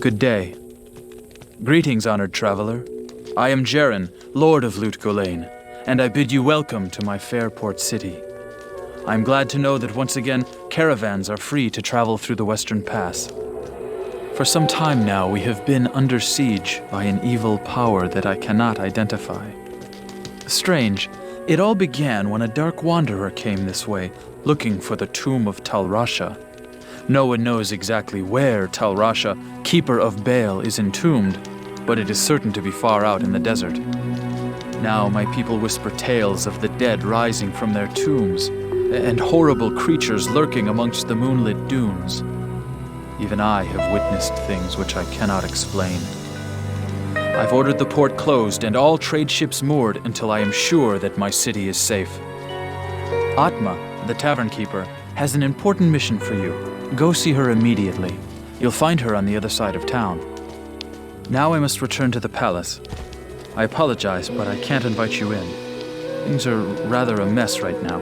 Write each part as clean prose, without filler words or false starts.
Good day. Greetings, honored traveler. I am Jaren, Lord of Lut Gholein, and I bid you welcome to my fair port city. I am glad to know that once again, caravans are free to travel through the Western Pass. For some time now, we have been under siege by an evil power that I cannot identify. Strange, it all began when a dark wanderer came this way, looking for the tomb of Tal Rasha. No one knows exactly where Tal Rasha, keeper of Baal, is entombed, but it is certain to be far out in the desert. Now my people whisper tales of the dead rising from their tombs, and horrible creatures lurking amongst the moonlit dunes. Even I have witnessed things which I cannot explain. I've ordered the port closed and all trade ships moored until I am sure that my city is safe. Atma, the tavern keeper, has an important mission for you. Go see her immediately. You'll find her on the other side of town. Now I must return to the palace. I apologize, but I can't invite you in. Things are rather a mess right now.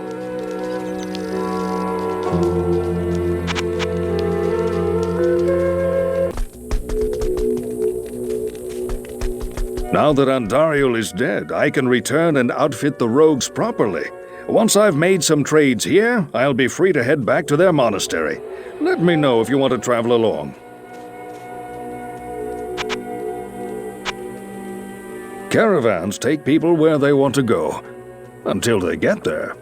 Now that Andariel is dead, I can return and outfit the rogues properly. Once I've made some trades here, I'll be free to head back to their monastery. Let me know if you want to travel along. Caravans take people where they want to go, until they get there.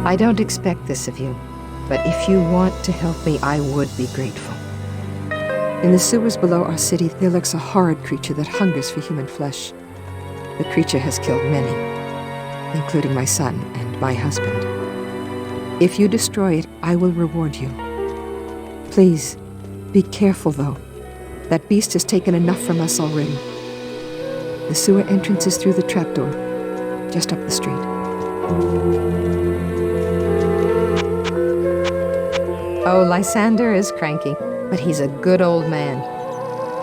I don't expect this of you, but if you want to help me, I would be grateful. In the sewers below our city, there lurks a horrid creature that hungers for human flesh. The creature has killed many, including my son and my husband. If you destroy it, I will reward you. Please, be careful though. That beast has taken enough from us already. The sewer entrance is through the trapdoor, just up the street. Oh, Lysander is cranky, but he's a good old man.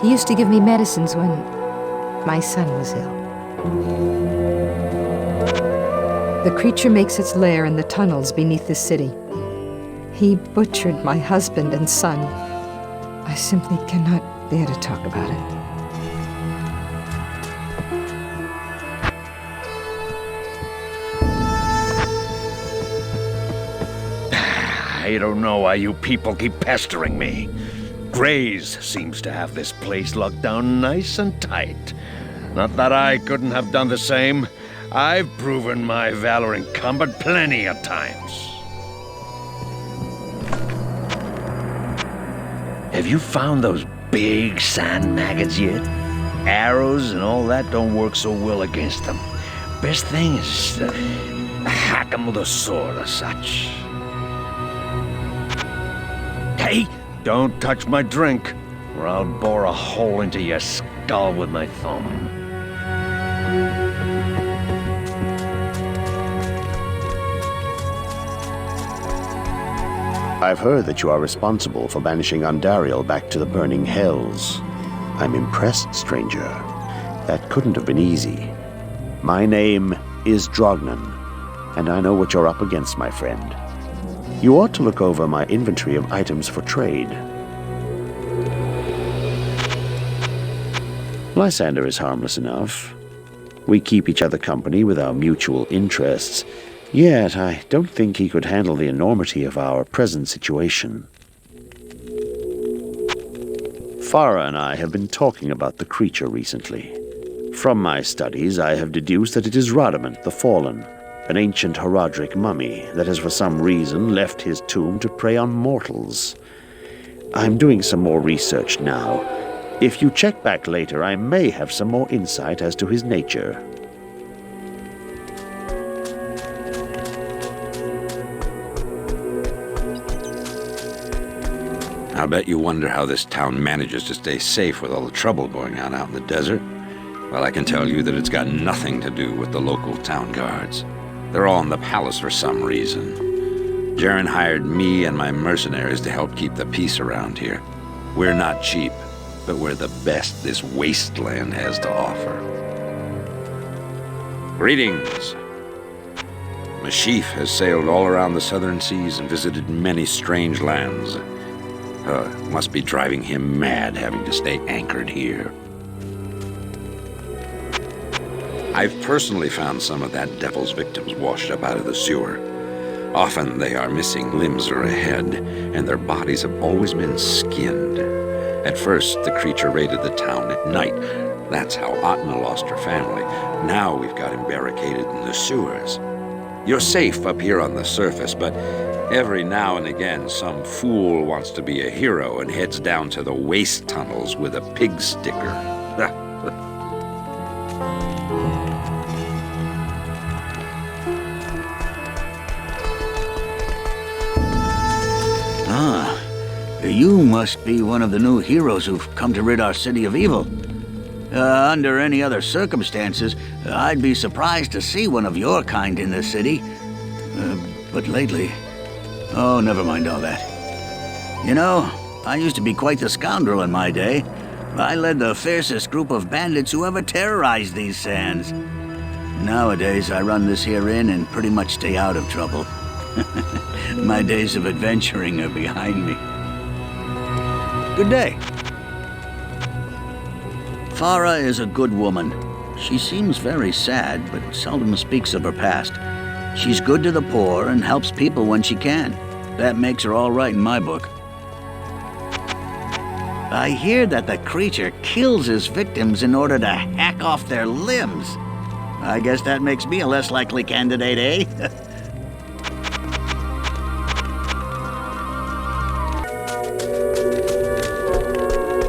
He used to give me medicines when my son was ill. The creature makes its lair in the tunnels beneath the city. He butchered my husband and son. I simply cannot bear to talk about it. I don't know why you people keep pestering me. Grays seems to have this place locked down nice and tight. Not that I couldn't have done the same. I've proven my valor in combat plenty of times. Have you found those big sand maggots yet? Arrows and all that don't work so well against them. Best thing is to hack them with a sword or such. Hey, don't touch my drink, or I'll bore a hole into your skull with my thumb. I've heard that you are responsible for banishing Andariel back to the burning hells. I'm impressed, stranger. That couldn't have been easy. My name is Drognan, and I know what you're up against, my friend. You ought to look over my inventory of items for trade. Lysander is harmless enough. We keep each other company with our mutual interests, yet I don't think he could handle the enormity of our present situation. Farah and I have been talking about the creature recently. From my studies, I have deduced that it is Radamant the Fallen, an ancient Horadric mummy that has for some reason left his tomb to prey on mortals. I'm doing some more research now. If you check back later, I may have some more insight as to his nature. I'll bet you wonder how this town manages to stay safe with all the trouble going on out in the desert. Well, I can tell you that it's got nothing to do with the local town guards. They're all in the palace for some reason. Jaren hired me and my mercenaries to help keep the peace around here. We're not cheap, but we're the best this wasteland has to offer. Greetings. Mashif has sailed all around the southern seas and visited many strange lands. Must be driving him mad having to stay anchored here. I've personally found some of that devil's victims washed up out of the sewer. Often they are missing limbs or a head, and their bodies have always been skinned. At first, the creature raided the town at night. That's how Atma lost her family. Now we've got him barricaded in the sewers. You're safe up here on the surface, but every now and again some fool wants to be a hero and heads down to the waste tunnels with a pig sticker. You must be one of the new heroes who've come to rid our city of evil. Under any other circumstances, I'd be surprised to see one of your kind in this city. But lately... Oh, never mind all that. You know, I used to be quite the scoundrel in my day. I led the fiercest group of bandits who ever terrorized these sands. Nowadays, I run this here inn and pretty much stay out of trouble. My days of adventuring are behind me. Good day. Farah is a good woman. She seems very sad, but seldom speaks of her past. She's good to the poor and helps people when she can. That makes her all right in my book. I hear that the creature kills his victims in order to hack off their limbs. I guess that makes me a less likely candidate, eh?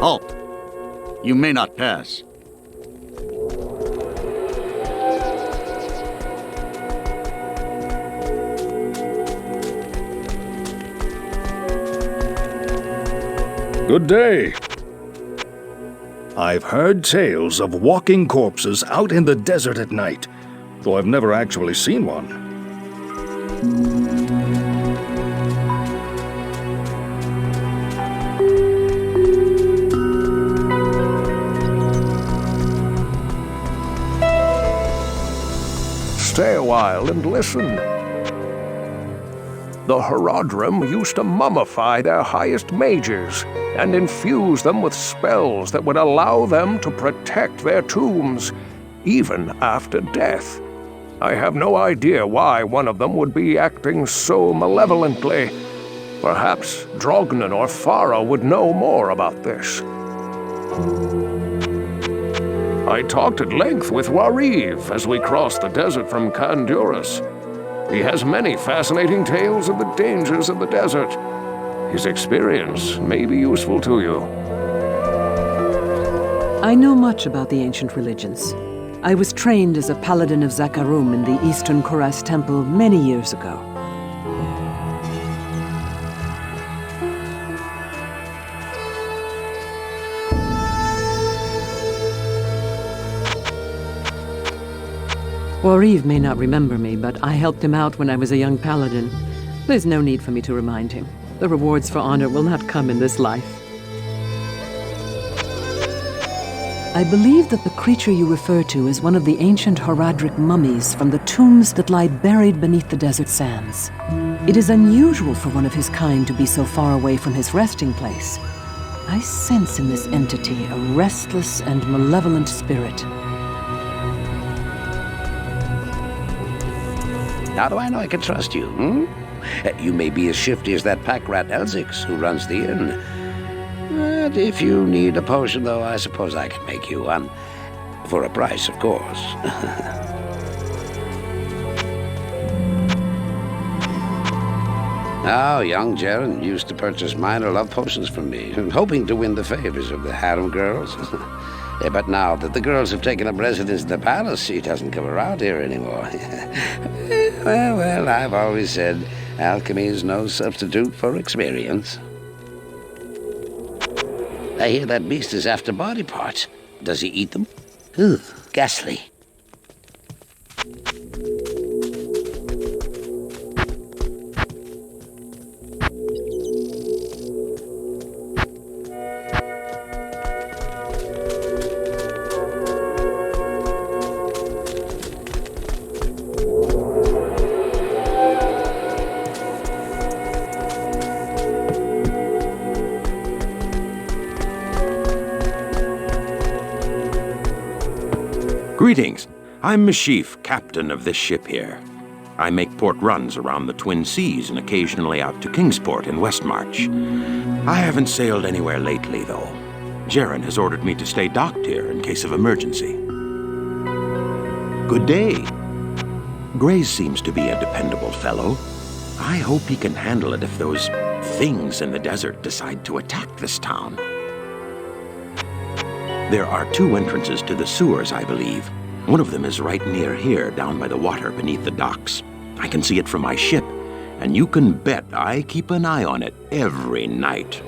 Halt! You may not pass. Good day. I've heard tales of walking corpses out in the desert at night, though I've never actually seen one. Stay a while and listen. The Horadrim used to mummify their highest mages and infuse them with spells that would allow them to protect their tombs, even after death. I have no idea why one of them would be acting so malevolently. Perhaps Drognan or Farah would know more about this. I talked at length with Wariv as we crossed the desert from Khanduras. He has many fascinating tales of the dangers of the desert. His experience may be useful to you. I know much about the ancient religions. I was trained as a paladin of Zakarum in the Eastern Koras Temple many years ago. Wariv may not remember me, but I helped him out when I was a young paladin. There's no need for me to remind him. The rewards for honor will not come in this life. I believe that the creature you refer to is one of the ancient Horadric mummies from the tombs that lie buried beneath the desert sands. It is unusual for one of his kind to be so far away from his resting place. I sense in this entity a restless and malevolent spirit. How do I know I can trust you, You may be as shifty as that pack rat Elzix who runs the inn. But if you need a potion, though, I suppose I can make you one. For a price, of course. Oh, young Jaren used to purchase minor love potions from me, hoping to win the favors of the harem girls. But now that the girls have taken up residence in the palace, he doesn't come around here anymore. Well, I've always said alchemy is no substitute for experience. I hear that beast is after body parts. Does he eat them? Ugh, ghastly. Greetings. I'm Mashif, captain of this ship here. I make port runs around the Twin Seas and occasionally out to Kingsport in Westmarch. I haven't sailed anywhere lately, though. Jaren has ordered me to stay docked here in case of emergency. Good day. Grays seems to be a dependable fellow. I hope he can handle it if those things in the desert decide to attack this town. There are 2 entrances to the sewers, I believe. One of them is right near here, down by the water beneath the docks. I can see it from my ship, and you can bet I keep an eye on it every night.